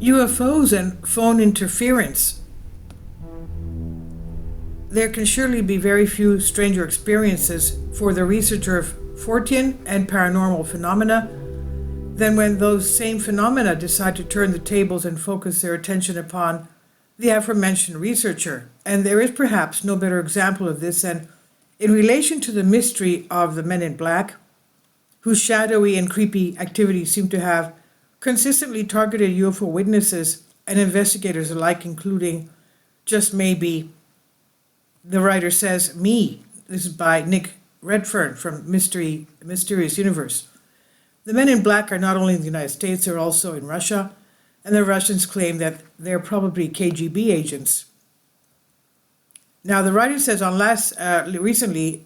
UFOs and phone interference. There can surely be very few stranger experiences for the researcher of Fortean and paranormal phenomena than when those same phenomena decide to turn the tables and focus their attention upon the aforementioned researcher. And there is perhaps no better example of this than in relation to the mystery of the men in black, whose shadowy and creepy activities seem to have consistently targeted UFO witnesses and investigators alike, including, just maybe, the writer says, me. This is by Nick Redfern from Mysterious Universe. The men in black are not only in the United States, they're also in Russia, and the Russians claim that they're probably KGB agents. Now, the writer says recently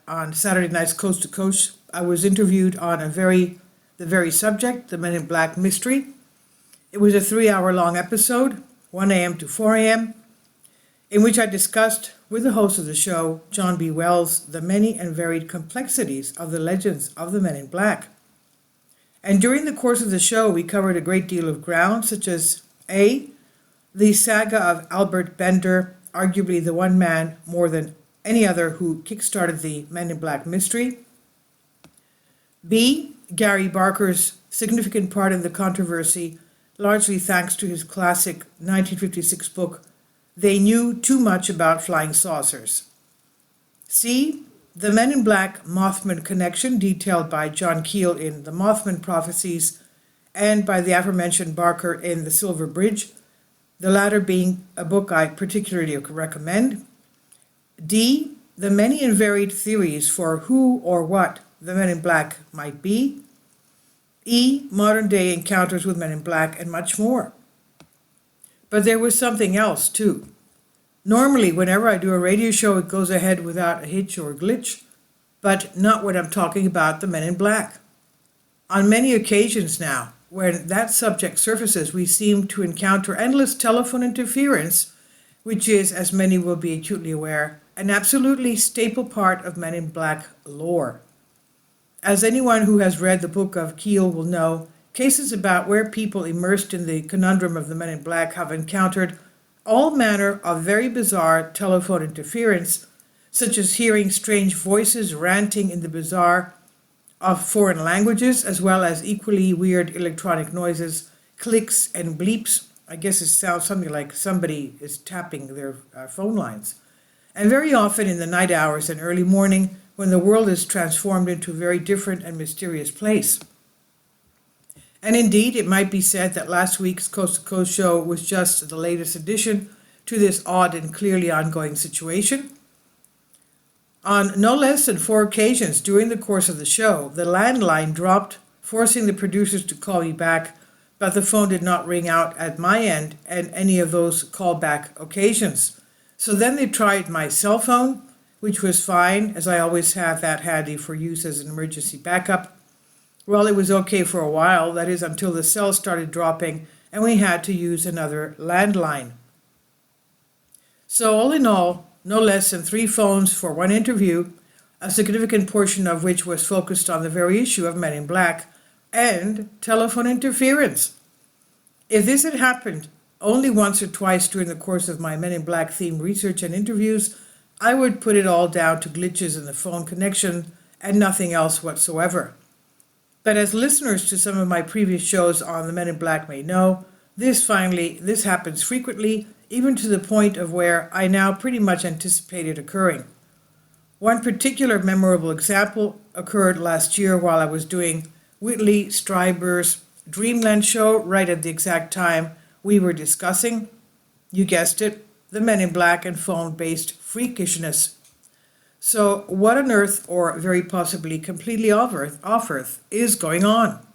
on Saturday night's Coast to Coast, I was interviewed on the very subject, the Men in Black mystery. It was a 3-hour-long episode, 1 a.m. to 4 a.m., in which I discussed with the host of the show, John B. Wells, the many and varied complexities of the legends of the Men in Black. And during the course of the show, we covered a great deal of ground, such as A, the saga of Albert Bender, arguably the one man more than any other who kickstarted the Men in Black mystery. B, Gary Barker's significant part in the controversy, largely thanks to his classic 1956 book, They Knew Too Much About Flying Saucers. C, the Men in Black Mothman connection, detailed by John Keel in The Mothman Prophecies and by the aforementioned Barker in The Silver Bridge, the latter being a book I particularly recommend. D, the many and varied theories for who or what the Men in Black might be. E, modern-day encounters with Men in Black, and much more. But there was something else, too. Normally, whenever I do a radio show, it goes ahead without a hitch or glitch, but not when I'm talking about the Men in Black. On many occasions now, when that subject surfaces, we seem to encounter endless telephone interference, which is, as many will be acutely aware, an absolutely staple part of Men in Black lore. As anyone who has read the book of Keel will know, cases about where people immersed in the conundrum of the Men in Black have encountered all manner of very bizarre telephone interference, such as hearing strange voices ranting in the bizarre of foreign languages, as well as equally weird electronic noises, clicks and bleeps. I guess it sounds something like somebody is tapping their phone lines. And very often in the night hours and early morning, when the world is transformed into a very different and mysterious place. And indeed, it might be said that last week's Coast to Coast show was just the latest addition to this odd and clearly ongoing situation. On no less than 4 occasions during the course of the show, the landline dropped, forcing the producers to call me back, but the phone did not ring out at my end at any of those callback occasions. So then they tried my cell phone, which was fine, as I always have that handy for use as an emergency backup. Well, it was okay for a while, that is until the cells started dropping and we had to use another landline. So all in all, no less than 3 phones for 1 interview, a significant portion of which was focused on the very issue of Men in Black and telephone interference. If this had happened only once or twice during the course of my Men in Black themed research and interviews, I would put it all down to glitches in the phone connection and nothing else whatsoever. But as listeners to some of my previous shows on the Men in Black may know, this happens frequently, even to the point of where I now pretty much anticipate it occurring. One particular memorable example occurred last year while I was doing Whitley Strieber's Dreamland show right at the exact time we were discussing, you guessed it, the Men in Black and phone-based freakishness. So what on earth, or very possibly completely off-earth, is going on?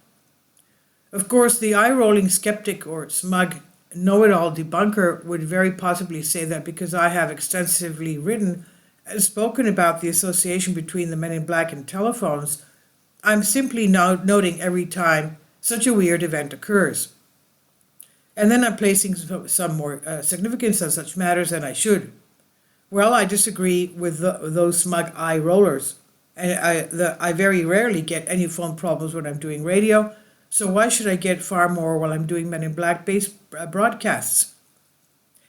Of course, the eye-rolling skeptic or smug know-it-all debunker would very possibly say that because I have extensively written and spoken about the association between the Men in Black and telephones, I'm simply now noting every time such a weird event occurs. And then I'm placing some more significance on such matters than I should. Well, I disagree with those smug eye rollers. And I very rarely get any phone problems when I'm doing radio, So why should I get far more while I'm doing Men in Black based broadcasts?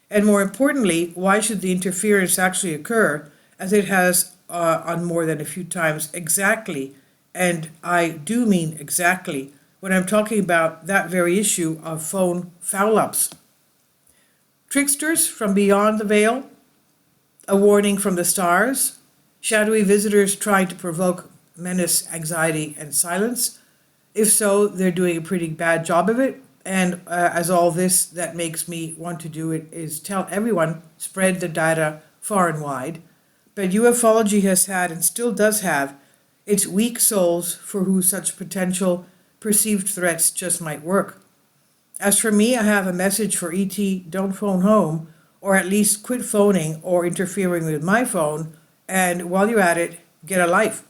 And more importantly, why should the interference actually occur, as it has on more than a few times exactly, and I do mean exactly, when I'm talking about that very issue of phone foul-ups? Tricksters from beyond the veil? A warning from the stars? Shadowy visitors trying to provoke menace, anxiety, and silence? If so, they're doing a pretty bad job of it. And as all this that makes me want to do it is tell everyone, spread the data far and wide. But ufology has had and still does have its weak souls for who such potential perceived threats just might work. As for me, I have a message for ET: don't phone home, or at least quit phoning or interfering with my phone, and while you're at it, get a life.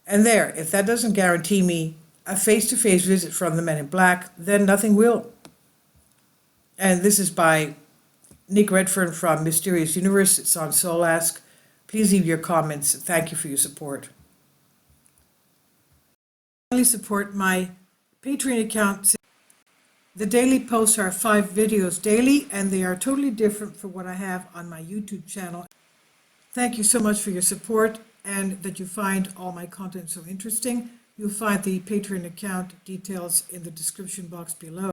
And there, if that doesn't guarantee me a face-to-face visit from the Men in Black, then nothing will. And this is by Nick Redfern from Mysterious Universe. It's on Soul Ask. Please leave your comments. Thank you for your support. Finally, support my Patreon account. The daily posts are 5 videos daily, and they are totally different from what I have on my YouTube channel. Thank you so much for your support and that you find all my content so interesting. You'll find the Patreon account details in the description box below.